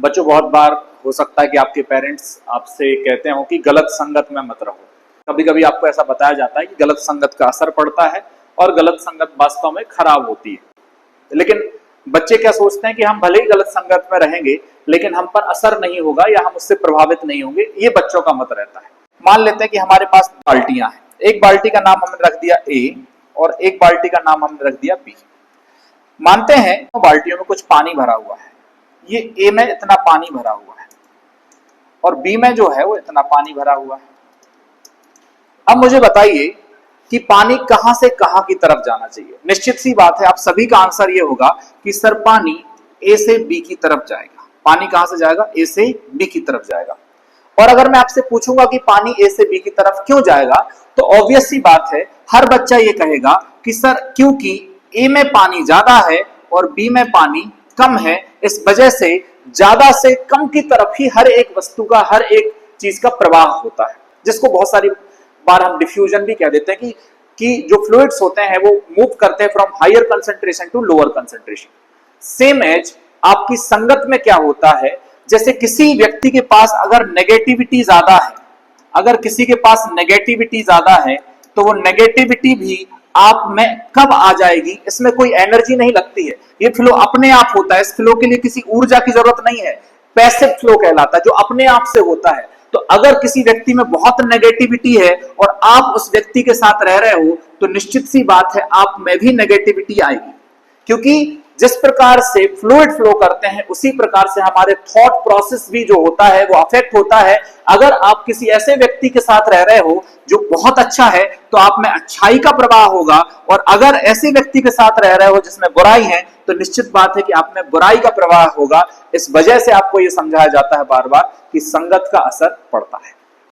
बच्चों, बहुत बार हो सकता है कि आपके पेरेंट्स आपसे कहते हो कि गलत संगत में मत रहो। कभी कभी आपको ऐसा बताया जाता है कि गलत संगत का असर पड़ता है और गलत संगत वास्तव में खराब होती है। लेकिन बच्चे क्या सोचते हैं कि हम भले ही गलत संगत में रहेंगे लेकिन हम पर असर नहीं होगा या हम उससे प्रभावित नहीं होंगे, ये बच्चों का मत रहता है। मान लेते हैं कि हमारे पास बाल्टियां हैं, एक बाल्टी का नाम हमने रख दिया ए और एक बाल्टी का नाम हमने रख दिया बी। मानते हैं तो बाल्टियों में कुछ पानी भरा हुआ है, ये ए में इतना पानी भरा हुआ है और बी में जो है वो इतना पानी भरा हुआ है। अब मुझे बताइए कि पानी कहां से कहां की तरफ जाना चाहिए। निश्चित सी बात है, आप सभी का आंसर ये होगा कि सर पानी ए से बी की तरफ जाएगा। पानी कहां से जाएगा? ए से बी की तरफ जाएगा। और अगर मैं आपसे पूछूंगा कि पानी ए से बी की तरफ क्यों जाएगा, तो ऑब्वियस सी बात है, हर बच्चा ये कहेगा कि सर क्योंकि ए में पानी ज्यादा है और बी में पानी कम है, इस वजह से ज्यादा से कम की तरफ ही हर एक वस्तु का, हर एक चीज का प्रवाह होता है, जिसको बहुत सारी बार हम डिफ्यूजन भी कह देते हैं कि जो फ्लूइड्स होते हैं वो मूव करते हैं from higher concentration to lower concentration. Same as आपकी संगत में क्या होता है, जैसे किसी व्यक्ति के पास अगर नेगेटिविटी ज्यादा है, अगर किसी के पास नेगेटिविटी ज्यादा है तो वो नेगेटिविटी भी आप में कब आ जाएगी, इसमें कोई एनर्जी नहीं लगती है, ये फ्लो अपने आप होता है। इस फ्लो के लिए किसी ऊर्जा की जरूरत नहीं है, पैसिव फ्लो कहलाता है, जो अपने आप से होता है। तो अगर किसी व्यक्ति में बहुत नेगेटिविटी है और आप उस व्यक्ति के साथ रह रहे हो तो निश्चित सी बात है आप में भी नेगेटिविटी आएगी, क्योंकि जिस प्रकार से फ्लूइड फ्लो करते हैं उसी प्रकार से हमारे थॉट प्रोसेस भी जो होता है वो अफेक्ट होता है। अगर आप किसी ऐसे व्यक्ति के साथ रह रहे हो जो बहुत अच्छा है तो आप में अच्छाई का प्रवाह होगा, और अगर ऐसे व्यक्ति के साथ रह रहे हो जिसमें बुराई है तो निश्चित बात है कि आप में बुराई का प्रवाह होगा। इस वजह से आपको यह समझाया जाता है बार बार कि संगत का असर पड़ता है।